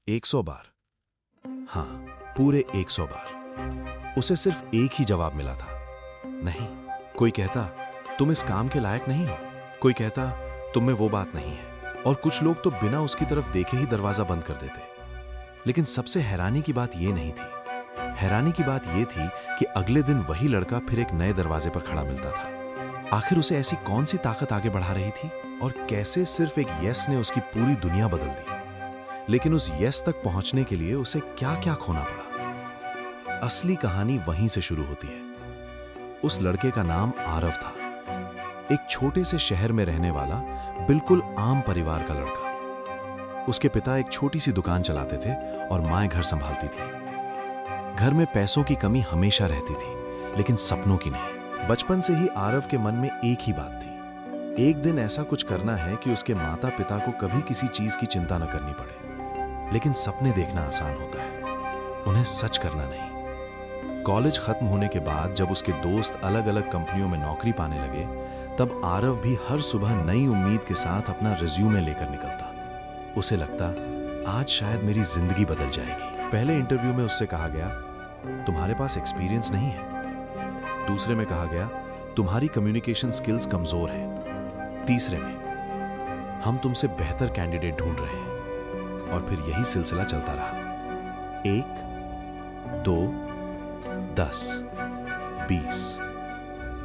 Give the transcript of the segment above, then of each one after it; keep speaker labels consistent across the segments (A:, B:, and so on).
A: 100 बार। हाँ, पूरे 100 बार। उसे सिर्फ एक ही जवाब मिला था, नहीं। कोई कहता तुम इस काम के लायक नहीं हो, कोई कहता तुम में वो बात नहीं है, और कुछ लोग तो बिना उसकी तरफ देखे ही दरवाजा बंद कर देते। लेकिन सबसे हैरानी की बात यह नहीं थी। हैरानी की बात यह थी कि अगले दिन वही लड़का फिर एक नए दरवाजे पर खड़ा मिलता था। आखिर उसे ऐसी कौन सी ताकत आगे बढ़ा रही थी, और कैसे सिर्फ एक यस ने उसकी पूरी दुनिया बदल दी। लेकिन उस यस तक पहुंचने के लिए उसे क्या क्या खोना पड़ा। असली कहानी वहीं से शुरू होती है। उस लड़के का नाम आरव था, एक छोटे से शहर में रहने वाला बिल्कुल आम परिवार का लड़का। उसके पिता एक छोटी सी दुकान चलाते थे और मां घर संभालती थी। घर में पैसों की कमी हमेशा रहती थी, लेकिन सपनों की नहीं। बचपन से ही आरव के मन में एक ही बात थी, एक दिन ऐसा कुछ करना है कि उसके माता पिता को कभी किसी चीज की चिंता न करनी पड़े। लेकिन सपने देखना आसान होता है, उन्हें सच करना नहीं। कॉलेज खत्म होने के बाद जब उसके दोस्त अलग अलग कंपनियों में नौकरी पाने लगे, तब आरव भी हर सुबह नई उम्मीद के साथ अपना रिज्यूमे लेकर निकलता। उसे लगता आज शायद मेरी जिंदगी बदल जाएगी। पहले इंटरव्यू में उससे कहा गया तुम्हारे पास एक्सपीरियंस नहीं है। दूसरे में कहा गया तुम्हारी कम्युनिकेशन स्किल्स कमजोर हैं। तीसरे में हम तुमसे बेहतर कैंडिडेट ढूंढ रहे हैं। और फिर यही सिलसिला चलता रहा। 1, 2, 10, 20।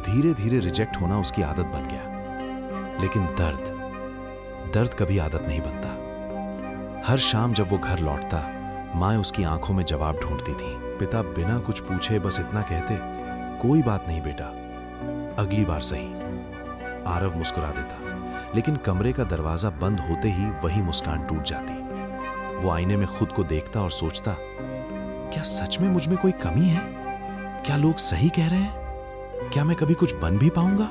A: धीरे धीरे रिजेक्ट होना उसकी आदत बन गया। लेकिन दर्द कभी आदत नहीं बनता। हर शाम जब वो घर लौटता, माँ उसकी आंखों में जवाब ढूंढती थी। पिता बिना कुछ पूछे बस इतना कहते, कोई बात नहीं बेटा, अगली बार सही। आरव मुस्कुरा देता, लेकिन कमरे का दरवाजा बंद होते ही वही मुस्कान टूट जाती। वो आईने में खुद को देखता और सोचता, क्या सच में मुझ में कोई कमी है? क्या लोग सही कह रहे हैं? क्या मैं कभी कुछ बन भी पाऊंगा?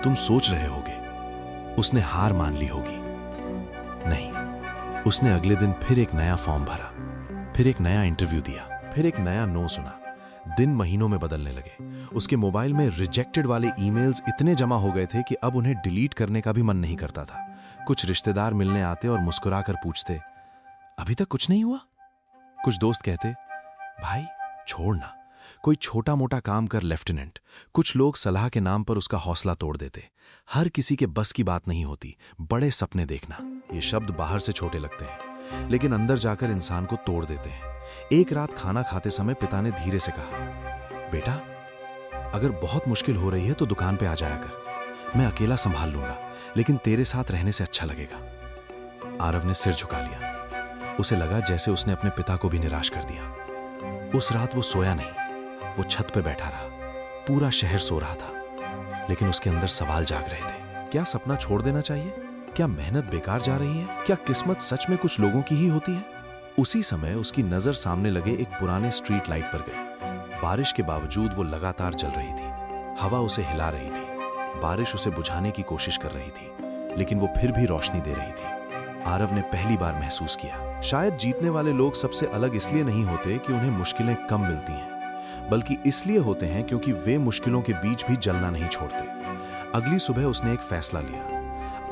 A: तुम सोच रहे होगे उसने हार मान ली होगी। नहीं, उसने अगले दिन फिर एक नया फॉर्म भरा, फिर एक नया इंटरव्यू दिया, फिर एक नया नो सुना। दिन महीनों में बदलने लगे। उसके मोबाइल में रिजेक्टेड वाले ईमेल्स इतने जमा हो गए थे कि अब उन्हें डिलीट करने का भी मन नहीं करता था। कुछ रिश्तेदार मिलने आते और मुस्कुराकर पूछते, अभी तक कुछ नहीं हुआ? कुछ दोस्त कहते, भाई छोड़ना, कोई छोटा मोटा काम कर लेफ्टिनेंट। कुछ लोग सलाह के नाम पर उसका हौसला तोड़ देते। हर किसी के बस की बात नहीं होती बड़े सपने देखना। ये शब्द बाहर से छोटे लगते हैं, लेकिन अंदर जाकर इंसान को तोड़ देते हैं। एक रात खाना खाते समय पिता ने धीरे से कहा, बेटा अगर बहुत मुश्किल हो रही है तो दुकान पे आ जाया कर, मैं अकेला संभाल लूंगा, लेकिन तेरे साथ रहने से अच्छा लगेगा। आरव ने सिर झुका लिया। उसे लगा जैसे उसने अपने पिता को भी निराश कर दिया। उस रात वो सोया नहीं, वो छत पे बैठा रहा। पूरा शहर सो रहा था, लेकिन उसके अंदर सवाल जाग रहे थे। क्या सपना छोड़ देना चाहिए? क्या मेहनत बेकार जा रही है? क्या किस्मत सच में कुछ लोगों की ही होती है? उसी समय उसकी नजर सामने लगे एक पुराने स्ट्रीट लाइट पर गई। बारिश के बावजूद वो लगातार जल रही थी। हवा उसे हिला रही थी, बारिश उसे बुझाने की कोशिश कर रही थी, लेकिन वो फिर भी रोशनी दे रही थी। आरव ने पहली बार महसूस किया, शायद जीतने वाले लोग सबसे अलग इसलिए नहीं होते कि उन्हें मुश्किलें कम मिलती हैं, बल्कि इसलिए होते हैं क्योंकि वे मुश्किलों के बीच भी जलना नहीं छोड़ते। अगली सुबह उसने एक फैसला लिया।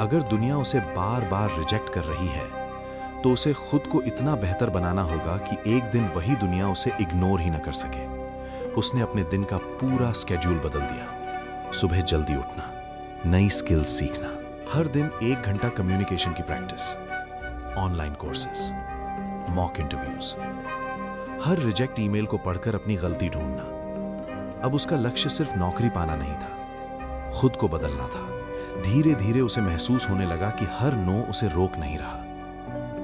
A: अगर दुनिया उसे बार बार रिजेक्ट कर रही है, तो उसे खुद को इतना बेहतर बनाना होगा कि एक दिन वही दुनिया उसे इग्नोर ही न कर सके। उसने अपने दिन का पूरा स्केड्यूल बदल दिया। सुबह जल्दी उठना, नई स्किल्स सीखना, हर दिन 1 घंटा कम्युनिकेशन की practice, online courses, mock interviews, हर रिजेक्ट ईमेल को पढ़कर अपनी गलती ढूंढना। अब उसका लक्ष्य सिर्फ नौकरी पाना नहीं था, खुद को बदलना था। धीरे धीरे उसे महसूस होने लगा कि हर नो उसे रोक नहीं रहा,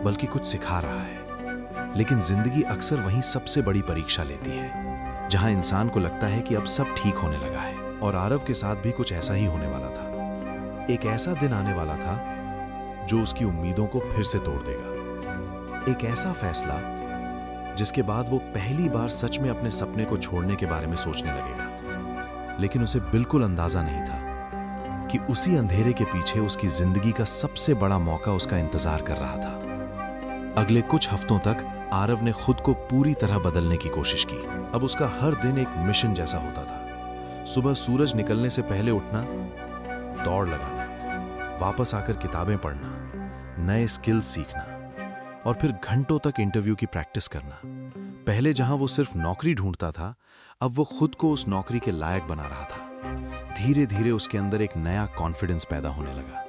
A: बल्कि कुछ सिखा रहा है। लेकिन जिंदगी अक्सर वहीं सबसे बड़ी परीक्षा लेती है, जहां इंसान को लगता है कि अब सब ठीक होने लगा है। और आरव के साथ भी कुछ ऐसा ही होने वाला था। एक ऐसा दिन आने वाला था जो उसकी उम्मीदों को फिर से तोड़ देगा। एक ऐसा फैसला जिसके बाद वो पहली बार सच में अपने सपने को छोड़ने के बारे में सोचने लगेगा। लेकिन उसे बिल्कुल अंदाजा नहीं था कि उसी अंधेरे के पीछे उसकी जिंदगी का सबसे बड़ा मौका उसका इंतजार कर रहा था। अगले कुछ हफ्तों तक आरव ने खुद को पूरी तरह बदलने की कोशिश की। अब उसका हर दिन एक मिशन जैसा होता था। सुबह सूरज निकलने से पहले उठना, दौड़ लगाना, वापस आकर किताबें पढ़ना, नए स्किल्स सीखना और फिर घंटों तक इंटरव्यू की प्रैक्टिस करना। पहले जहां वो सिर्फ नौकरी ढूंढता था, अब वो खुद को उस नौकरी के लायक बना रहा था। धीरे धीरे उसके अंदर एक नया कॉन्फिडेंस पैदा होने लगा।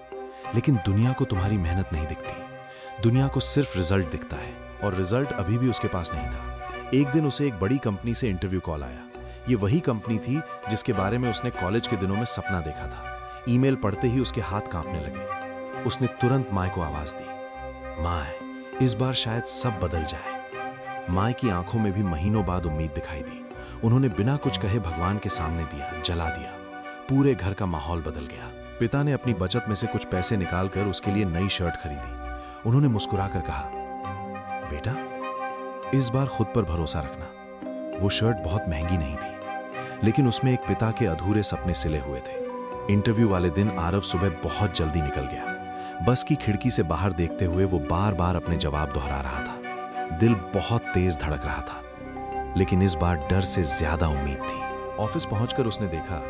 A: लेकिन दुनिया को तुम्हारी मेहनत नहीं दिखती, दुनिया को सिर्फ रिजल्ट दिखता है, और रिजल्ट अभी भी उसके पास नहीं था। एक दिन उसे एक बड़ी कंपनी से इंटरव्यू कॉल आया। ये वही कंपनी थी जिसके बारे में उसने कॉलेज के दिनों में सपना देखा था। ईमेल पढ़ते ही उसके हाथ कांपने लगे। उसने तुरंत माय को आवाज दी, माय, इस बार शायद सब बदल जाए। माय की आंखों में भी महीनों बाद उम्मीद दिखाई दी। उन्होंने बिना कुछ कहे भगवान के सामने दिया, जला दिया। पूरे घर का माहौल बदल गया। पिता ने अपनी बचत में से कुछ पैसे निकालकर उसके लिए नई शर्ट खरीदी। उन्होंने मुस्कुराकर कहा, बेटा, इस बार खुद पर भरोसा रखना। वो शर्ट बहुत महंगी नहीं थी, लेकिन उसमें एक पिता के अधूरे सपने सिले हुए थे। इंटरव्यू वाले दिन आरव सुबह बहुत जल्दी निकल गया। बस की खिड़की से बाहर देखते हुए वो बार बार अपने जवाब दोहरा रहा था। दिल बहुत तेज धड़क रहा था, लेकिन इस बार डर से ज्यादा उम्मीद थी। ऑफिस पहुंचकर उसने देखा,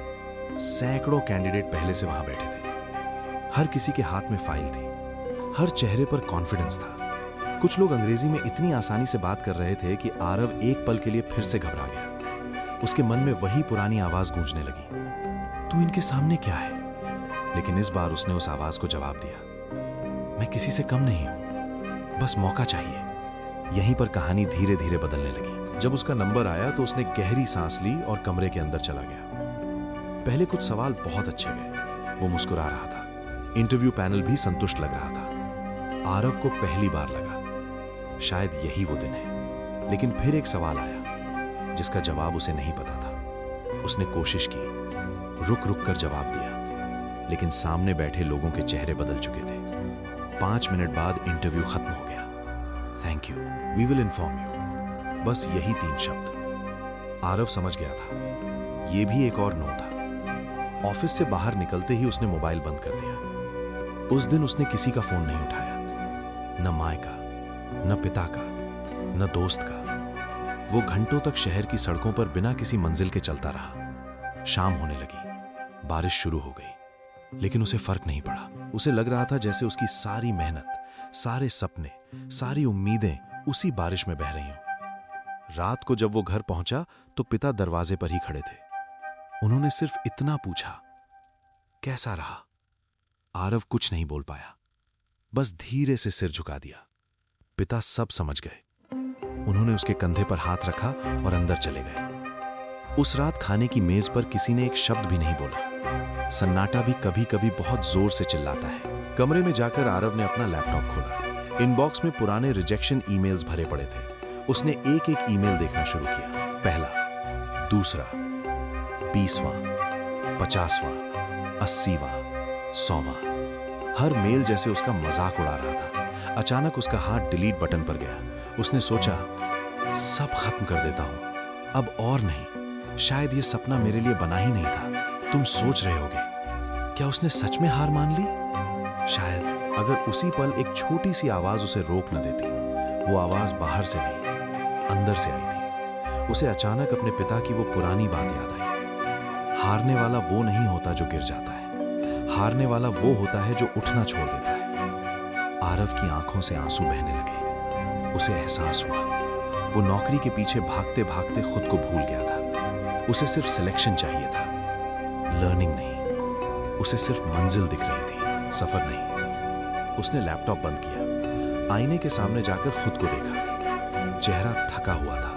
A: सैकड़ों कैंडिडेट पहले से वहां बैठे थे। हर किसी के हाथ में फाइल थी, हर चेहरे पर कॉन्फिडेंस था। कुछ लोग अंग्रेजी में इतनी आसानी से बात कर रहे थे कि आरव एक पल के लिए फिर से घबरा गया। उसके मन में वही पुरानी आवाज गूंजने लगी, तू इनके सामने क्या है? लेकिन इस बार उसने उस आवाज को जवाब दिया, मैं किसी से कम नहीं हूं, बस मौका चाहिए। यहीं पर कहानी धीरे धीरे बदलने लगी। जब उसका नंबर आया तो उसने गहरी सांस ली और कमरे के अंदर चला गया। पहले कुछ सवाल बहुत अच्छे गए। वो मुस्कुरा रहा था। इंटरव्यू पैनल भी संतुष्ट लग रहा था। आरव को पहली बार लगा शायद यही वो दिन है। लेकिन फिर एक सवाल आया जिसका जवाब उसे नहीं पता था। उसने कोशिश की, रुक रुक कर जवाब दिया, लेकिन सामने बैठे लोगों के चेहरे बदल चुके थे। 5 मिनट बाद इंटरव्यू खत्म हो गया। Thank you, we will inform you. बस यही 3 शब्द। आरव समझ गया था यह भी एक और नो था। ऑफिस से बाहर निकलते ही उसने मोबाइल बंद कर दिया। उस दिन उसने किसी का फोन नहीं उठाया, न माय का, न पिता का, न दोस्त का। वो घंटों तक शहर की सड़कों पर बिना किसी मंजिल के चलता रहा। शाम होने लगी, बारिश शुरू हो गई, लेकिन उसे फर्क नहीं पड़ा। उसे लग रहा था जैसे उसकी सारी मेहनत, सारे सपने, सारी उम्मीदें उसी बारिश में बह रही हों। रात को जब वो घर पहुंचा तो पिता दरवाजे पर ही खड़े थे। उन्होंने सिर्फ इतना पूछा, कैसा रहा? आरव कुछ नहीं बोल पाया, बस धीरे से सिर झुका दिया। पिता सब समझ गए। उन्होंने उसके कंधे पर हाथ रखा और अंदर चले गए। उस रात खाने की मेज पर किसी ने एक शब्द भी नहीं बोला। सन्नाटा भी कभी कभी बहुत जोर से चिल्लाता है। कमरे में जाकर आरव ने अपना लैपटॉप खोला। इनबॉक्स में पुराने रिजेक्शन ईमेल्स भरे पड़े थे। उसने एक एक ईमेल देखना शुरू किया। पहला, दूसरा, 20वां, 50वां, 80वां, 100वां। हर मेल जैसे उसका मजाक उड़ा रहा था। अचानक उसका हाथ डिलीट बटन पर गया। उसने सोचा, सब खत्म कर देता हूं, अब और नहीं। शायद ये सपना मेरे लिए बना ही नहीं था। तुम सोच रहे होगे, क्या उसने सच में हार मान ली? शायद अगर उसी पल एक छोटी सी आवाज उसे रोक न देती। वो आवाज बाहर से नहीं, अंदर से आई थी। उसे अचानक अपने पिता की वो पुरानी बात याद आई। हारने वाला वो नहीं होता जो गिर जाता है, हारने वाला वो होता है जो उठना छोड़ देता है। आरव की आंखों से आंसू बहने लगे। उसे एहसास हुआ वो नौकरी के पीछे भागते भागते खुद को भूल गया था। उसे सिर्फ सिलेक्शन चाहिए था, लर्निंग नहीं। उसे सिर्फ मंजिल दिख रही थी, सफर नहीं। उसने लैपटॉप बंद किया। आईने के सामने जाकर खुद को देखा। चेहरा थका हुआ था,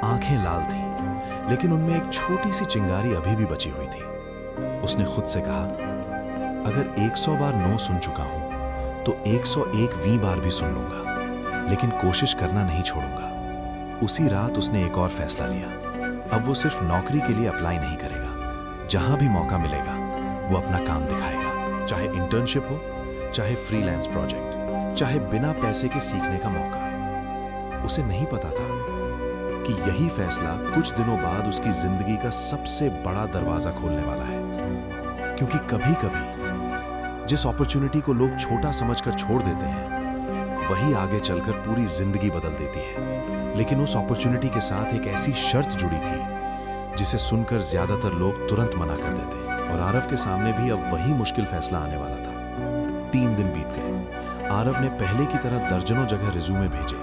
A: आंखें लाल थीं, लेकिन उनमें एक छोटी सी चिंगारी अभी भी बची हुई थी। उसने खुद से कहा, अगर 100 बार नो सुन चुका हूं तो 101वीं बार भी सुन लूंगा, लेकिन कोशिश करना नहीं छोड़ूंगा। उसी रात उसने एक और फैसला लिया। अब वो सिर्फ नौकरी के लिए अप्लाई नहीं करेगा। जहां भी मौका मिलेगा वो अपना काम दिखाएगा, चाहे इंटर्नशिप हो, चाहे फ्रीलांस प्रोजेक्ट, चाहे बिना पैसे के सीखने का मौका। उसे नहीं पता था कि यही फैसला कुछ दिनों बाद उसकी जिंदगी का सबसे बड़ा दरवाजा खोलने वाला है। क्योंकि कभी कभी जिस अपॉर्चुनिटी को लोग छोटा समझकर छोड़ देते हैं, वही आगे चलकर पूरी जिंदगी बदल देती है। लेकिन उस अपॉर्चुनिटी के साथ एक ऐसी शर्त जुड़ी थी जिसे सुनकर ज्यादातर लोग तुरंत मना कर देते। और आरव के सामने भी अब वही मुश्किल फैसला आने वाला था। 3 दिन बीत गए। आरव ने पहले की तरह दर्जनों जगह रिज्यूमे भेजे,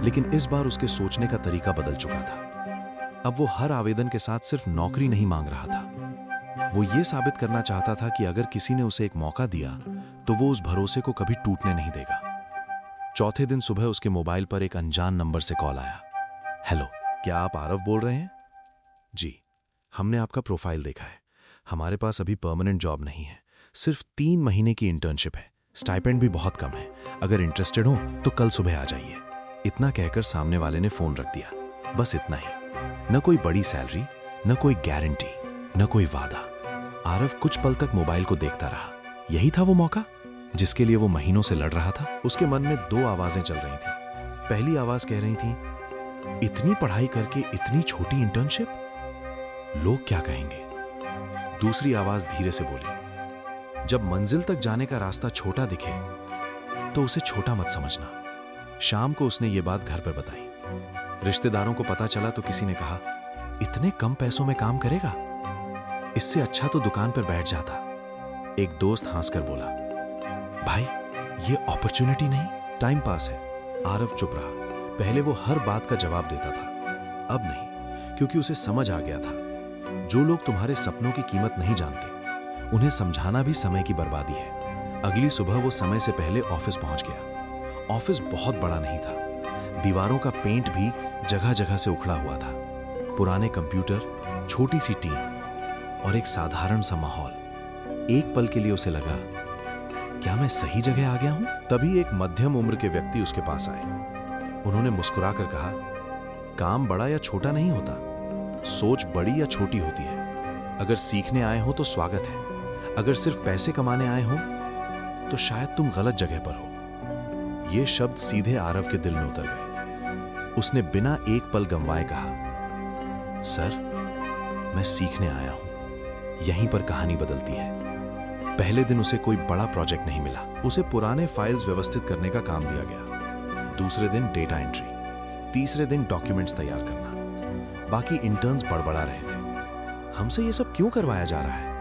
A: लेकिन इस बार उसके सोचने का तरीका बदल चुका था। अब वो हर आवेदन के साथ सिर्फ नौकरी नहीं मांग रहा था, वो ये साबित करना चाहता था कि अगर किसी ने उसे एक मौका दिया तो वो उस भरोसे को कभी टूटने नहीं देगा। चौथे दिन सुबह उसके मोबाइल पर एक अनजान नंबर से कॉल आया। हेलो, क्या आप आरव बोल रहे हैं? जी, हमने आपका प्रोफाइल देखा है। हमारे पास अभी परमानेंट जॉब नहीं है, सिर्फ 3 महीने की इंटर्नशिप है। स्टाइपेंड भी बहुत कम है। अगर इंटरेस्टेड हो तो कल सुबह आ जाइए। इतना कहकर सामने वाले ने फोन रख दिया। बस इतना ही। न कोई बड़ी सैलरी, न कोई गारंटी, न कोई वादा। आरव कुछ पल तक मोबाइल को देखता रहा। यही था वो मौका जिसके लिए वो महीनों से लड़ रहा था। उसके मन में 2 आवाजें चल रही थी। पहली आवाज कह रही थी, इतनी पढ़ाई करके इतनी छोटी इंटर्नशिप, लोग क्या कहेंगे? दूसरी आवाज धीरे से बोली, जब मंजिल तक जाने का रास्ता छोटा दिखे तो उसे छोटा मत समझना। शाम को उसने ये बात घर पर बताई। रिश्तेदारों को पता चला तो किसी ने कहा, इतने कम पैसों में काम करेगा, इससे अच्छा तो दुकान पर बैठ जाता। एक दोस्त हंसकर बोला, भाई ये अपॉर्चुनिटी नहीं, टाइम पास है। आरव चुप रहा। पहले वो हर बात का जवाब देता था, अब नहीं, क्योंकि उसे समझ आ गया था, जो लोग तुम्हारे सपनों की कीमत नहीं जानते, उन्हें समझाना भी समय की बर्बादी है। अगली सुबह वो समय से पहले ऑफिस पहुंच गया। ऑफिस बहुत बड़ा नहीं था। दीवारों का पेंट भी जगह जगह से उखड़ा हुआ था। पुराने कंप्यूटर, छोटी सी टीम और एक साधारण सा माहौल। एक पल के लिए उसे लगा, क्या मैं सही जगह आ गया हूं? तभी एक मध्यम उम्र के व्यक्ति उसके पास आए। उन्होंने मुस्कुराकर कहा, काम बड़ा या छोटा नहीं होता, सोच बड़ी या छोटी होती है। अगर सीखने आए हो तो स्वागत है, अगर सिर्फ पैसे कमाने आए हो तो शायद तुम गलत जगह पर हो। ये शब्द सीधे आरव के दिल में उतर गए। उसने बिना एक पल गंवाए कहा, सर मैं सीखने आया हूं। यहीं पर कहानी बदलती है। पहले दिन उसे कोई बड़ा प्रोजेक्ट नहीं मिला। उसे पुराने फाइल्स व्यवस्थित करने का काम दिया गया। दूसरे दिन डेटा एंट्री, तीसरे दिन डॉक्यूमेंट्स तैयार करना। बाकी इंटर्न्स बड़बड़ा रहे थे, हमसे ये सब क्यों करवाया जा रहा है?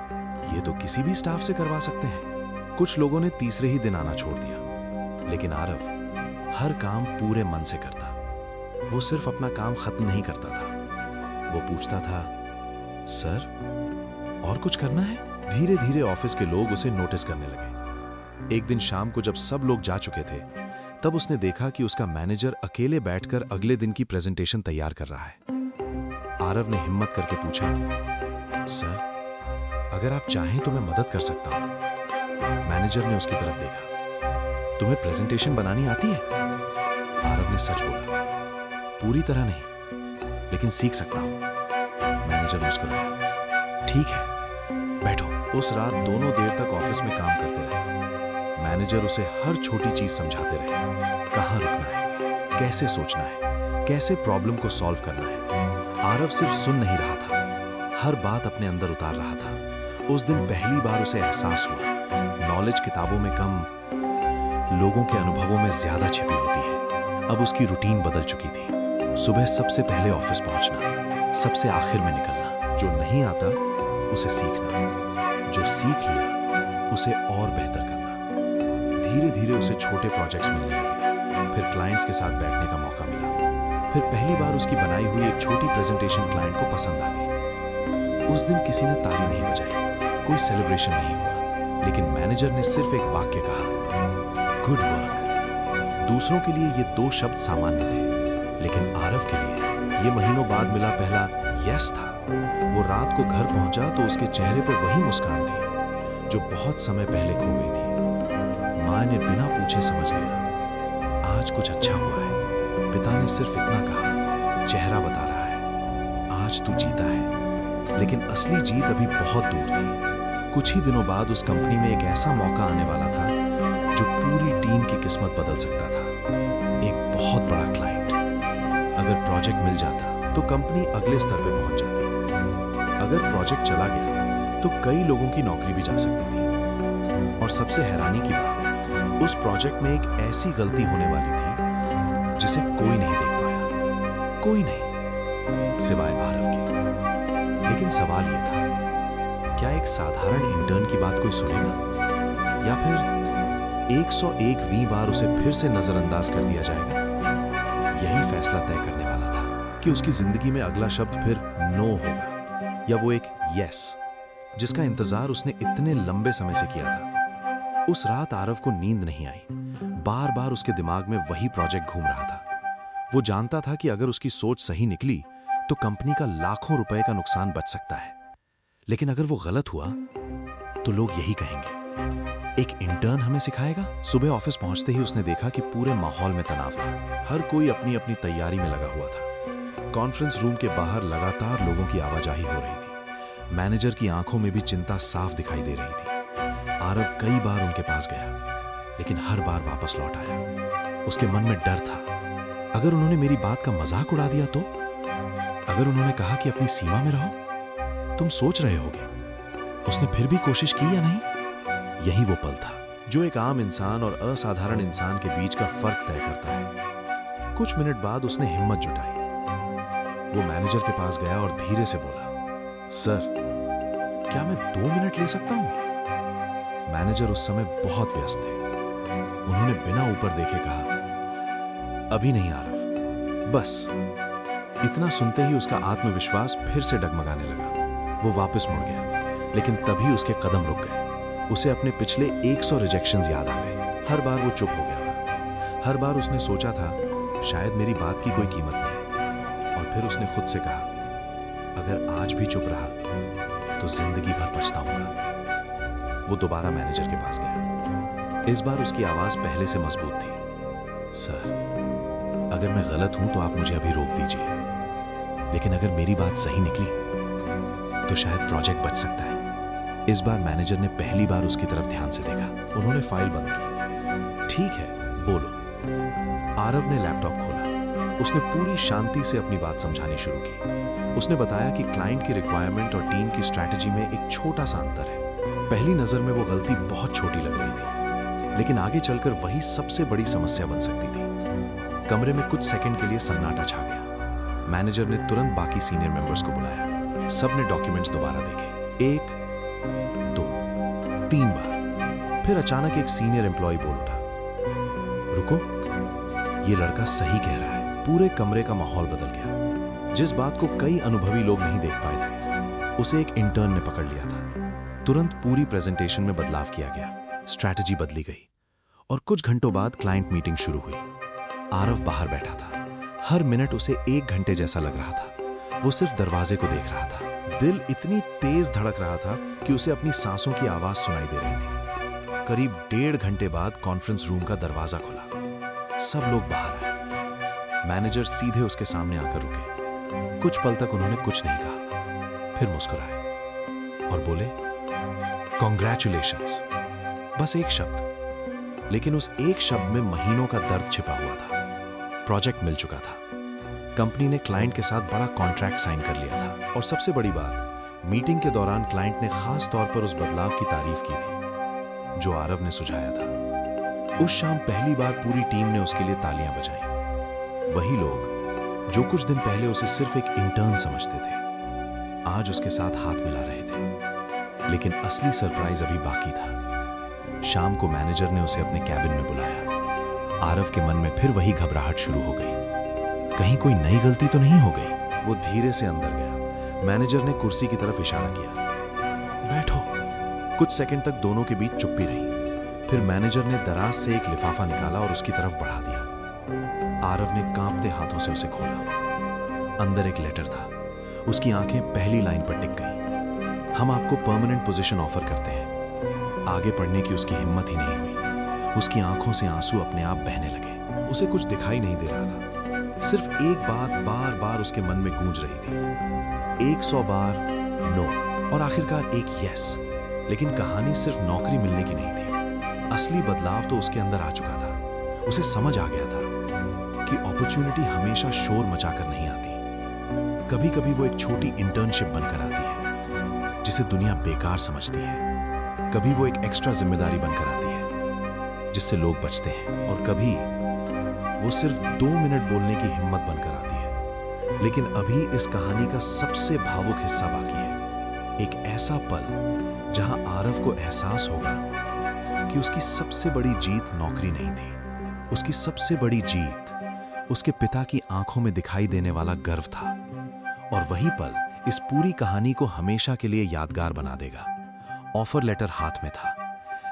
A: ये तो किसी भी स्टाफ से करवा सकते हैं। कुछ लोगों ने तीसरे ही दिन आना छोड़ दिया, लेकिन आरव हर काम पूरे मन से करता। वो सिर्फ अपना काम खत्म नहीं करता था, वो पूछता था, सर और कुछ करना है? धीरे धीरे ऑफिस के लोग उसे नोटिस करने लगे। एक दिन शाम को जब सब लोग जा चुके थे, तब उसने देखा कि उसका मैनेजर अकेले बैठकर अगले दिन की प्रेजेंटेशन तैयार कर रहा है। आरव ने हिम्मत करके पूछा, सर अगर आप चाहें तो मैं मदद कर सकता हूं। मैनेजर ने उसकी तरफ देखा, तुम्हें प्रेजेंटेशन बनानी आती है? आरव ने सच बोला, पूरी तरह नहीं, लेकिन सीख सकता हूं। मैनेजर मुस्कुराया, ठीक है बैठो। उस रात दोनों देर तक ऑफिस में काम करते रहे। मैनेजर उसे हर छोटी चीज समझाते रहे, कहां रुकना है, कैसे सोचना है, कैसे प्रॉब्लम को सॉल्व करना है। आरव सिर्फ सुन नहीं रहा था, हर बात अपने अंदर उतार रहा था। उस दिन पहली बार उसे एहसास हुआ, नॉलेज किताबों में कम, लोगों के अनुभवों में ज्यादा छिपी होती है। अब उसकी रूटीन बदल चुकी थी। सुबह सबसे पहले ऑफिस पहुंचना, सबसे आखिर में निकलना। जो नहीं आता उसे सीखना, जो सीख लिया उसे और बेहतर करना। धीरे धीरे उसे छोटे प्रोजेक्ट्स मिलने लगे। फिर क्लाइंट्स के साथ बैठने का मौका मिला। फिर पहली बार उसकी बनाई हुई एक छोटी प्रेजेंटेशन क्लाइंट को पसंद आ गई। उस दिन किसी ने ताली नहीं बजाई, कोई सेलिब्रेशन नहीं हुआ, लेकिन मैनेजर ने सिर्फ एक वाक्य कहा, गुड वर्क। दूसरों के लिए ये 2 शब्द सामान्य थे, लेकिन आरव के लिए ये महीनों बाद मिला पहला यस था। वो रात को घर पहुंचा तो उसके चेहरे पर वही मुस्कान थी जो बहुत समय पहले खो गई थी। मां ने बिना पूछे समझ लिया, आज कुछ अच्छा हुआ है। पिता ने सिर्फ इतना कहा, चेहरा बता रहा है, आज तू जीता है। लेकिन असली जीत अभी बहुत दूर थी। कुछ ही दिनों बाद उस कंपनी में एक ऐसा मौका आने वाला था जो पूरी टीम की किस्मत बदल सकता था। एक बहुत बड़ा क्लाइंट। अगर प्रोजेक्ट मिल जाता तो कंपनी अगले स्तर पे पहुंच जाती। अगर प्रोजेक्ट चला गया तो कई लोगों की नौकरी भी जा सकती थी। और सबसे हैरानी की बात, उस प्रोजेक्ट में एक ऐसी गलती होने वाली थी जिसे कोई नहीं देख पाया, कोई नहीं सिवाय आरव के। लेकिन सवाल यह था, क्या एक साधारण इंटर्न की बात कोई सुनेगा, या फिर 101वीं बार उसे फिर से नजरअंदाज कर दिया जाएगा। यही फैसला तय करने वाला था कि उसकी जिंदगी में अगला शब्द फिर नो होगा या वो एक यस, जिसका इंतजार उसने इतने लंबे समय से किया था। उस रात आरव को नींद नहीं आई। बार बार उसके दिमाग में वही प्रोजेक्ट घूम रहा था। वो जानता था कि अगर उसकी सोच सही निकली तो कंपनी का लाखों रुपए का नुकसान बच सकता है, लेकिन अगर वो गलत हुआ तो लोग यही कहेंगे, एक इंटर्न हमें सिखाएगा। सुबह ऑफिस पहुंचते ही उसने देखा कि पूरे माहौल में तनाव था। हर कोई अपनी अपनी तैयारी में लगा हुआ था। कॉन्फ्रेंस रूम के बाहर लगातार लोगों की आवाजाही हो रही थी। मैनेजर की आंखों में भी चिंता साफ दिखाई दे रही थी। आरव कई बार उनके पास गया, लेकिन हर बार वापस लौट आया। उसके मन में डर था, अगर उन्होंने मेरी बात का मजाक उड़ा दिया तो? अगर उन्होंने कहा कि अपनी सीमा में रहो, तुम सोच रहे होगे उसने फिर भी कोशिश की या नहीं? यही वो पल था जो एक आम इंसान और असाधारण इंसान के बीच का फर्क तय करता है। कुछ मिनट बाद उसने हिम्मत जुटाई। वो मैनेजर के पास गया और धीरे से बोला, सर, क्या मैं 2 मिनट ले सकता हूं? मैनेजर उस समय बहुत व्यस्त थे। उन्होंने बिना ऊपर देखे कहा, अभी नहीं आरव, बस। इतना सुनते ही उसका आत्मविश्वास फिर से डगमगाने लगा। वो वापस मुड़ गया, लेकिन तभी उसके कदम रुक गए। उसे अपने पिछले 100 रिजेक्शंस याद आ गए। हर बार वो चुप हो गया था। हर बार उसने सोचा था, शायद मेरी बात की कोई कीमत नहीं। और फिर उसने खुद से कहा, अगर आज भी चुप रहा तो जिंदगी भर पछताऊंगा। वो दोबारा मैनेजर के पास गया। इस बार उसकी आवाज पहले से मजबूत थी। सर, अगर मैं गलत हूं तो आप मुझे अभी रोक दीजिए, लेकिन अगर मेरी बात सही निकली तो शायद प्रोजेक्ट बच सकता है। इस बार मैनेजर ने पहली बार उसकी तरफ ध्यान से देखा। उन्होंने फाइल बंद की। ठीक है, बोलो। आरव ने लैपटॉप खोला। उसने पूरी शांति से अपनी बात समझानी शुरू की। उसने बताया कि क्लाइंट की रिक्वायरमेंट और टीम की स्ट्रैटेजी में एक छोटा सा अंतर है। पहली नजर में वो गलती बहुत छोटी लग रही थी, लेकिन आगे चलकर वही सबसे बड़ी समस्या बन सकती थी। कमरे में कुछ सेकंड के लिए सन्नाटा छा गया। मैनेजर ने तुरंत बाकी सीनियर मेंबर्स को बुलाया। सबने डॉक्यूमेंट्स दोबारा देखे, 1, 2, 3 बार। फिर अचानक एक सीनियर एम्प्लॉय बोल उठा, रुको, ये लड़का सही कह रहा है। पूरे कमरे का माहौल बदल गया। जिस बात को कई अनुभवी लोग नहीं देख पाए थे, उसे एक इंटर्न ने पकड़ लिया था। तुरंत पूरी प्रेजेंटेशन में बदलाव किया गया। स्ट्रैटेजी बदली गई और कुछ घंटों बाद क्लाइंट मीटिंग शुरू हुई। आरव बाहर बैठा था। हर मिनट उसे 1 घंटे जैसा लग रहा था। वो सिर्फ दरवाजे को देख रहा था। दिल इतनी तेज धड़क रहा था कि उसे अपनी सांसों की आवाज सुनाई दे रही थी। करीब 1.5 घंटे बाद कॉन्फ्रेंस रूम का दरवाजा खुला। सब लोग बाहर आए। मैनेजर सीधे उसके सामने आकर रुके। कुछ पल तक उन्होंने कुछ नहीं कहा, फिर मुस्कुराए और बोले, कॉन्ग्रेचुलेशंस। बस एक शब्द, लेकिन उस एक शब्द में महीनों का दर्द छिपा हुआ था। प्रोजेक्ट मिल चुका था। कंपनी ने क्लाइंट के साथ बड़ा कॉन्ट्रैक्ट साइन कर लिया था। और सबसे बड़ी बात, मीटिंग के दौरान क्लाइंट ने खास तौर पर उस बदलाव की तारीफ की थी जो आरव ने सुझाया था। उस शाम पहली बार पूरी टीम ने उसके लिए तालियां बजाईं। वही लोग जो कुछ दिन पहले उसे सिर्फ एक इंटर्न समझते थे, आज उसके साथ हाथ मिला रहे थे। लेकिन असली सरप्राइज अभी बाकी था। शाम को मैनेजर ने उसे अपने कैबिन में बुलाया। आरव के मन में फिर वही घबराहट शुरू हो गई। कहीं कोई नई गलती तो नहीं हो गई? वो धीरे से अंदर गया। मैनेजर ने कुर्सी की तरफ इशारा किया, बैठो। कुछ सेकंड तक दोनों के बीच चुप्पी रही। फिर मैनेजर ने दराज से एक लिफाफा निकाला और उसकी तरफ बढ़ा दिया। आरव ने कांपते हाथों से उसे खोला। अंदर एक लेटर था। उसकी आंखें पहली लाइन पर टिक गईं। हम आपको परमानेंट पोजीशन ऑफर करते हैं। आगे पढ़ने की उसकी हिम्मत ही नहीं हुई। उसकी आंखों से आंसू अपने आप बहने लगे। उसे कुछ दिखाई नहीं दे रहा था। सिर्फ एक बात बार बार उसके मन में गूंज रही थी, 100 बार नो और आखिरकार एक यस। लेकिन कहानी सिर्फ नौकरी मिलने की नहीं थी। असली बदलाव तो उसके अंदर आ चुका था। उसे समझ आ गया था कि अपॉर्चुनिटी हमेशा शोर मचाकर नहीं आती। कभी कभी वो एक छोटी इंटर्नशिप बनकर आती है जिसे दुनिया बेकार समझती है। कभी वो एक एक्स्ट्रा जिम्मेदारी बनकर आती है जिससे लोग बचते हैं। और कभी वो सिर्फ 2 मिनट बोलने की हिम्मत बनकर आती है। लेकिन अभी इस कहानी का सबसे भावुक हिस्सा बाकी है। एक ऐसा पल जहां आरव को एहसास होगा कि उसकी सबसे बड़ी जीत नौकरी नहीं थी। उसकी सबसे बड़ी जीत उसके पिता की आंखों में दिखाई देने वाला गर्व था। और वही पल इस पूरी कहानी को हमेशा के लिए यादगार बना देगा। ऑफर लेटर हाथ में था,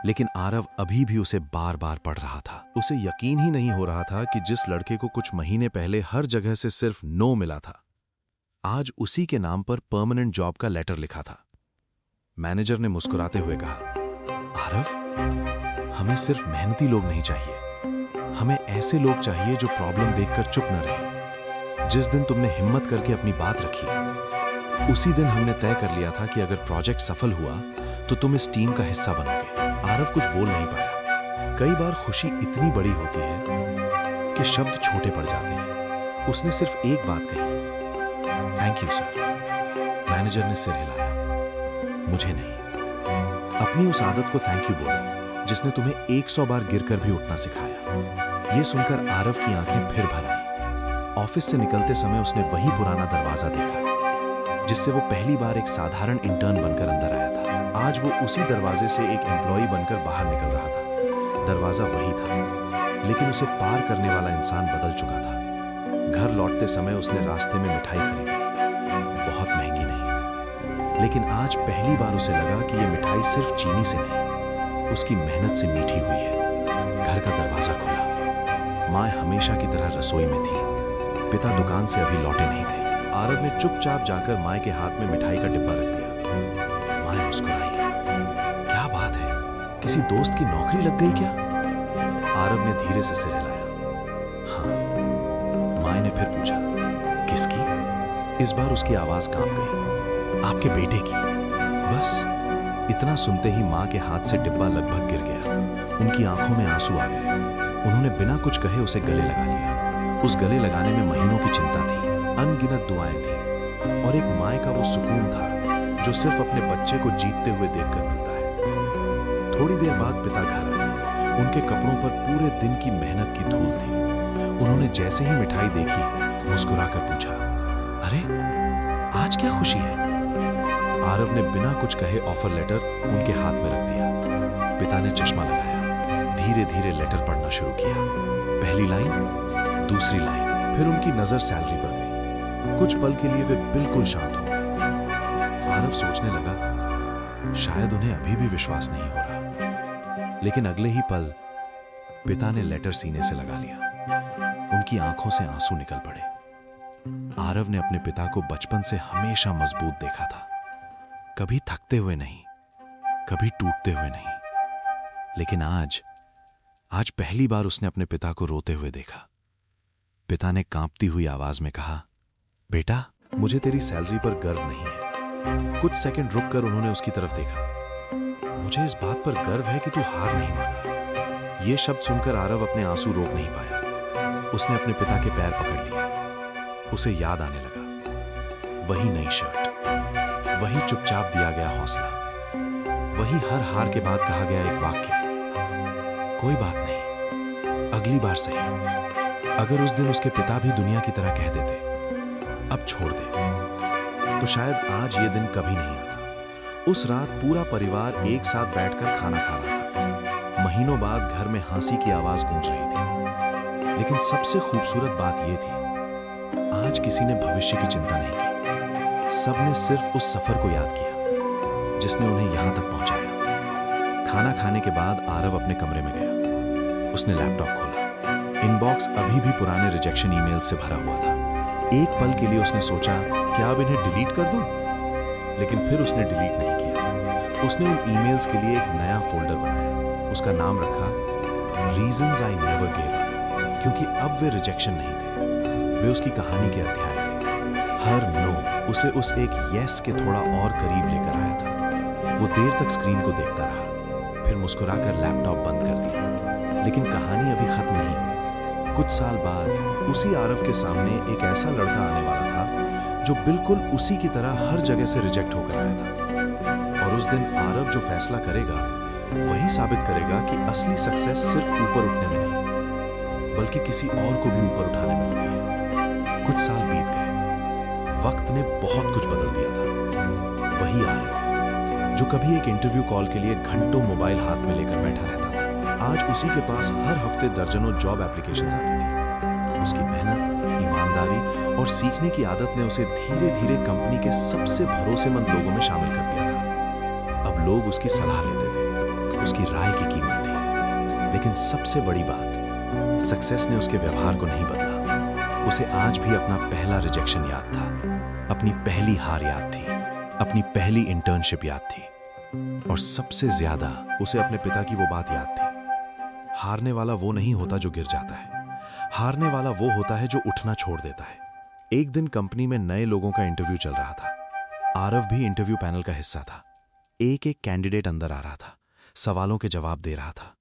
A: लेकिन आरव अभी भी उसे बार बार पढ़ रहा था। उसे यकीन ही नहीं हो रहा था कि जिस लड़के को कुछ महीने पहले हर जगह से सिर्फ नो मिला था, आज उसी के नाम पर परमानेंट जॉब का लेटर लिखा था। मैनेजर ने मुस्कुराते हुए कहा, आरव, हमें सिर्फ मेहनती लोग नहीं चाहिए, हमें ऐसे लोग चाहिए जो प्रॉब्लम देखकर चुप न रहे। जिस दिन तुमने हिम्मत करके अपनी बात रखी, उसी दिन हमने तय कर लिया था कि अगर प्रोजेक्ट सफल हुआ तो तुम इस टीम का हिस्सा बनोगे। आरव कुछ बोल नहीं पाया। कई बार खुशी इतनी बड़ी होती है कि शब्द छोटे पड़ जाते हैं। उसने सिर्फ एक बात कही, थैंक यू सर। मैनेजर ने सिर हिलाया, मुझे नहीं, अपनी उस आदत को थैंक यू बोलो जिसने तुम्हें 100 बार गिरकर भी उठना सिखाया। यह सुनकर आरव की आंखें फिर भर आईं। ऑफिस से निकलते समय उसने वही पुराना दरवाजा देखा जिससे वो पहली बार एक साधारण इंटर्न बनकर अंदर आया था। आज वो उसी दरवाजे से एक एम्प्लॉय बनकर बाहर निकल रहा था। दरवाजा वही था, लेकिन उसे पार करने वाला इंसान बदल चुका था। घर लौटते समय उसने रास्ते में मिठाई खरीदी, बहुत महंगी नहीं, लेकिन आज पहली बार उसे लगा कि यह मिठाई सिर्फ चीनी से नहीं, उसकी मेहनत से मीठी हुई है। घर का दरवाजा खुला। माँ हमेशा की तरह रसोई में थी। पिता दुकान से अभी लौटे नहीं थे। आरव ने चुपचाप जाकर माँ के हाथ में मिठाई का डिब्बा रख दिया। माँ मुस्कुराई, क्या बात है, किसी दोस्त की नौकरी लग गई क्या? आरव ने धीरे से सिर हिलाया, हाँ। माँ ने फिर पूछा, किसकी? इस बार उसकी आवाज कांप गई, आपके बेटे की। बस इतना सुनते ही माँ के हाथ से डिब्बा लगभग गिर गया। उनकी आंखों में आंसू आ गए। उन्होंने बिना कुछ कहे उसे गले लगा लिया। उस गले लगाने में महीनों की चिंता थी, अनगिनत दुआएं थी और एक माँ का वो सुकून था जो सिर्फ अपने बच्चे को जीतते हुए देखकर मिलता है। थोड़ी देर बाद पिता घर आए। उनके कपड़ों पर पूरे दिन की मेहनत की धूल थी। उन्होंने जैसे ही मिठाई देखी, मुस्कुराकर पूछा, अरे आज क्या खुशी है? आरव ने बिना कुछ कहे ऑफर लेटर उनके हाथ में रख दिया। पिता ने चश्मा लगाया, धीरे धीरे लेटर पढ़ना शुरू किया। पहली लाइन, दूसरी लाइन, फिर उनकी नजर सैलरी पर गई। कुछ पल के लिए वे बिल्कुल शांत हो गए। आरव सोचने लगा, शायद उन्हें अभी भी विश्वास नहीं हो रहा। लेकिन अगले ही पल पिता ने लेटर सीने से लगा लिया। उनकी आंखों से आंसू निकल पड़े। आरव ने अपने पिता को बचपन से हमेशा मजबूत देखा था, कभी थकते हुए नहीं, कभी टूटते हुए नहीं। लेकिन आज पहली बार उसने अपने पिता को रोते हुए देखा। पिता ने कांपती हुई आवाज में कहा, बेटा, मुझे तेरी सैलरी पर गर्व नहीं है। कुछ सेकंड रुककर उन्होंने उसकी तरफ देखा। मुझे इस बात पर गर्व है कि तू हार नहीं माना। यह शब्द सुनकर आरव अपने आंसू रोक नहीं पाया। उसने अपने पिता के पैर पकड़ लिए। उसे याद आने लगा, वही नई शर्ट, वही चुपचाप दिया गया हौसला, वही हर हार के बाद कहा गया एक वाक्य, कोई बात नहीं, अगली बार सही। अगर उस दिन उसके पिता भी दुनिया की तरह कह देते, अब छोड़ दे, तो शायद आज ये दिन कभी नहीं आता। उस रात पूरा परिवार एक साथ बैठकर खाना खा रहा था। महीनों बाद घर में हंसी की आवाज गूंज रही थी। लेकिन सबसे खूबसूरत बात यह थी, आज किसी ने भविष्य की चिंता नहीं की। सबने सिर्फ उस सफर को याद किया जिसने उन्हें यहां तक पहुंचाया। खाना खाने के बाद आरव अपने कमरे में गया। उसने लैपटॉप खोला। इनबॉक्स अभी भी पुराने रिजेक्शन ईमेल से भरा हुआ था। एक पल के लिए उसने सोचा, क्या अब इन्हें डिलीट कर दूं? लेकिन फिर उसने डिलीट नहीं किया। उसने उन ईमेल्स के लिए एक नया फोल्डर बनाया। उसका नाम रखा reasons I never give up, क्योंकि अब वे रिजेक्शन नहीं थे, वे उसकी कहानी के अध्याय थे। हर नो उसे उस एक यस के थोड़ा और करीब लेकर आया था। वो देर तक स्क्रीन को देखता रहा, फिर मुस्कुराकर लैपटॉप बंद कर दिया। लेकिन कहानी अभी खत्म नहीं हुई। कुछ साल बाद उसी आरव के सामने एक ऐसा लड़का आने वाला था जो बिल्कुल उसी की तरह हर जगह से रिजेक्ट होकर आया था। और उस दिन आरव जो फैसला करेगा वही साबित करेगा कि असली सक्सेस सिर्फ ऊपर उठने में नहीं, बल्कि किसी और को भी ऊपर उठाने में होती है। कुछ साल बीत गए। वक्त ने बहुत कुछ बदल दिया था। वही आरव जो कभी एक इंटरव्यू कॉल के लिए घंटों मोबाइल हाथ में लेकर बैठा रहता था, आज उसी के पास हर हफ्ते दर्जनों जॉब एप्लीकेशंस आती थी। उसकी मेहनत, ईमानदारी और सीखने की आदत ने उसे धीरे धीरे कंपनी के सबसे भरोसेमंद लोगों में शामिल कर दिया था। अब लोग उसकी सलाह लेते थे, उसकी राय की कीमत थी। लेकिन सबसे बड़ी बात, सक्सेस ने उसके व्यवहार को नहीं बदला। उसे आज भी अपना पहला रिजेक्शन याद था, अपनी पहली हार याद थी, अपनी पहली इंटर्नशिप याद थी, और सबसे ज्यादा उसे अपने पिता की वो बात याद थी, हारने वाला वो नहीं होता जो गिर जाता है, हारने वाला वो होता है जो उठना छोड़ देता है। एक दिन कंपनी में नए लोगों का इंटरव्यू चल रहा था। आरव भी इंटरव्यू पैनल का हिस्सा था। एक एक कैंडिडेट अंदर आ रहा था, सवालों के जवाब दे रहा था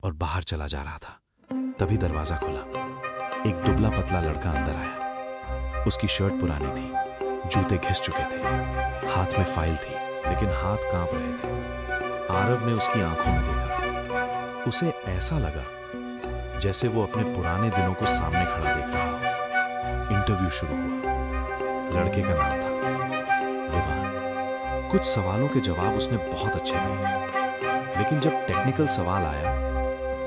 A: और बाहर चला जा रहा था। तभी दरवाजा खुला। एक दुबला पतला लड़का अंदर आया। उसकी शर्ट पुरानी थी, जूते घिस चुके थे, हाथ में फाइल थी, लेकिन हाथ कांप रहे थे। आरव ने उसकी आंखों में देखा। उसे ऐसा लगा जैसे वो अपने पुराने दिनों को सामने खड़ा देख रहा हो। इंटरव्यू शुरू हुआ। लड़के का नाम था विवान। कुछ सवालों के जवाब उसने बहुत अच्छे दिए, लेकिन जब टेक्निकल सवाल आया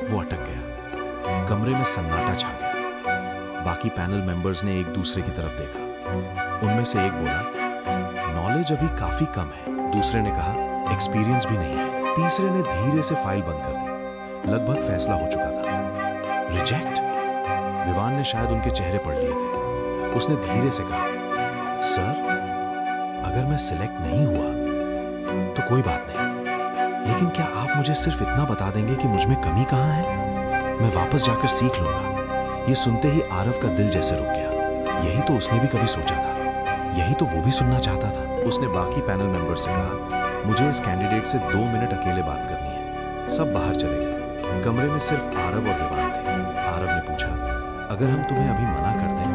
A: वो अटक गया। कमरे में सन्नाटा छा गया। बाकी पैनल मेंबर्स ने एक दूसरे की तरफ देखा। उनमें से एक बोला, नॉलेज अभी काफी कम है। दूसरे ने कहा, एक्सपीरियंस भी नहीं है। तीसरे ने धीरे से फाइल बंद कर दी। लगभग फैसला हो चुका था। रिजेक्ट? विवान ने शायद उनके चेहरे पढ़ लिए थे। उसने धीरे से कहा, सर, अगर मैं सिलेक्ट नहीं हुआ तो कोई बात नहीं, लेकिन क्या आप मुझे सिर्फ इतना बता देंगे कि मुझ में कमी कहाँ है? मैं वापस जाकर सीख लूंगा। ये सुनते ही आरव का दिल जैसे रुक गया। यही तो उसने भी कभी सोचा था, यही तो वो भी सुनना चाहता था। उसने बाकी पैनल मेंबर से कहा, मुझे इस कैंडिडेट से 2 मिनट अकेले बात करनी है। सब बाहर चले गए। कमरे में सिर्फ आरव और विवान थे। आरव ने पूछा, अगर हम तुम्हें अभी मना कर दें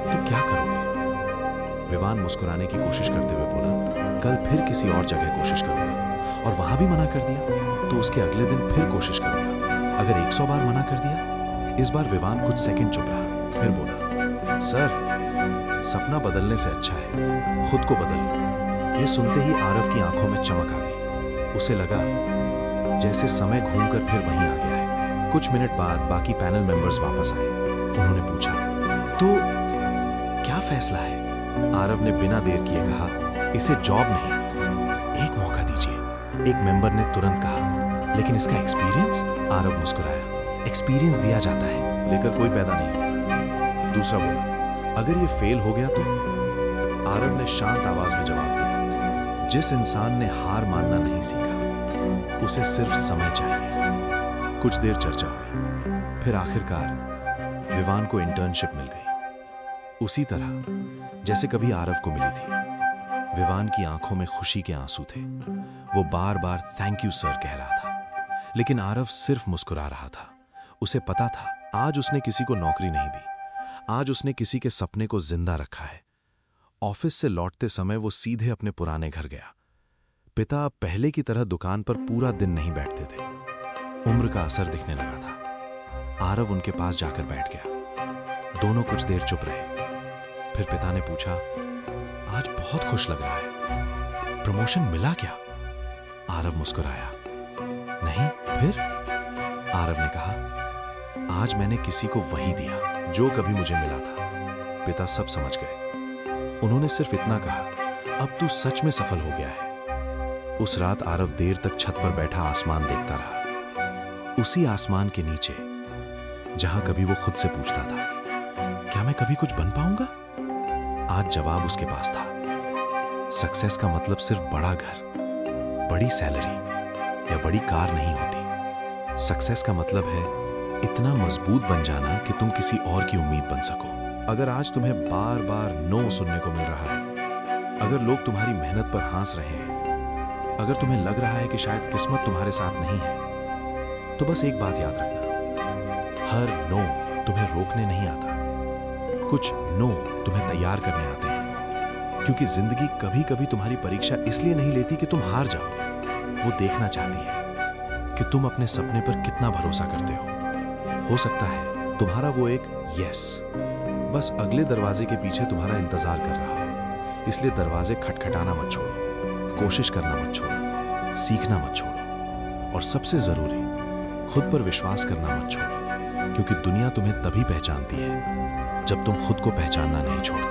A: तो क्या करोगे? विवान मुस्कुराने की कोशिश करते हुए बोला, कल फिर किसी और जगह कोशिश करूंगा, और वहां भी मना कर दिया तो उसके अगले दिन फिर कोशिश करूंगा। अगर 100 बार मना कर दिया? इस बार विवान कुछ सेकंड चुप रहा, फिर बोला, सर, सपना बदलने से अच्छा है खुद को बदलना। ये सुनते ही आरव की आंखों में चमक आ गई। उसे लगा जैसे समय घूमकर फिर वहीं आ गया है। कुछ मिनट बाद बाकी पैनल मेंबर्स वापस आए। उन्होंने पूछा, तो क्या फैसला है? आरव ने बिना देर किए कहा, इसे जॉब नहीं, एक मौका दीजिए। एक मेंबर ने तुरंत कहा, लेकिन इसका एक्सपीरियंस? आरव मुस्कुराया, एक्सपीरियंस दिया जाता है, लेकर कोई पैदा नहीं होता। दूसरा बोला, अगर ये फेल हो गया तो? आरव ने शांत आवाज में जवाब दिया, जिस इंसान ने हार मानना नहीं सीखा उसे सिर्फ समय चाहिए। कुछ देर चर्चा हुई, फिर आखिरकार विवान को इंटर्नशिप मिल गई, उसी तरह जैसे कभी आरव को मिली थी। विवान की आंखों में खुशी के आंसू थे। वो बार बार थैंक यू सर कह रहा था, लेकिन आरव सिर्फ मुस्कुरा रहा था। उसे पता था आज उसने किसी को नौकरी नहीं दी, आज उसने किसी के सपने को जिंदा रखा है। ऑफिस से लौटते समय वो सीधे अपने पुराने घर गया। पिता अब पहले की तरह दुकान पर पूरा दिन नहीं बैठते थे। उम्र का असर दिखने लगा था। आरव उनके पास जाकर बैठ गया। दोनों कुछ देर चुप रहे। फिर पिता ने पूछा, आज बहुत खुश लग रहा है, प्रमोशन मिला क्या? आरव मुस्कुराया, नहीं। फिर? आरव ने कहा, आज मैंने किसी को वही दिया जो कभी मुझे मिला था। पिता सब समझ गए। उन्होंने सिर्फ इतना कहा, अब तू सच में सफल हो गया है। उस रात आरव देर तक छत पर बैठा आसमान देखता रहा। उसी आसमान के नीचे जहां कभी वो खुद से पूछता था, क्या मैं कभी कुछ बन पाऊंगा? आज जवाब उसके पास था। सक्सेस का मतलब सिर्फ बड़ा घर, बड़ी सैलरी या बड़ी कार नहीं होती। सक्सेस का मतलब है इतना मजबूत बन जाना कि तुम किसी और की उम्मीद बन सको। अगर आज तुम्हें बार बार नो सुनने को मिल रहा है, अगर लोग तुम्हारी मेहनत पर हंस रहे हैं, अगर तुम्हें लग रहा है कि शायद किस्मत तुम्हारे साथ नहीं है, तो बस एक बात याद रखना, हर नो तुम्हें रोकने नहीं आता, कुछ नो तुम्हें तैयार करने आते हैं। क्योंकि जिंदगी कभी कभी तुम्हारी परीक्षा इसलिए नहीं लेती कि तुम हार जाओ, वो देखना चाहती है कि तुम अपने सपने पर कितना भरोसा करते हो सकता है तुम्हारा वो एक यस बस अगले दरवाजे के पीछे तुम्हारा इंतजार कर रहा हो। इसलिए दरवाजे खटखटाना मत छोड़ो, कोशिश करना मत छोड़ो, सीखना मत छोड़ो, और सबसे जरूरी खुद पर विश्वास करना मत छोड़ो, क्योंकि दुनिया तुम्हें तभी पहचानती है जब तुम खुद को पहचानना नहीं छोड़ते।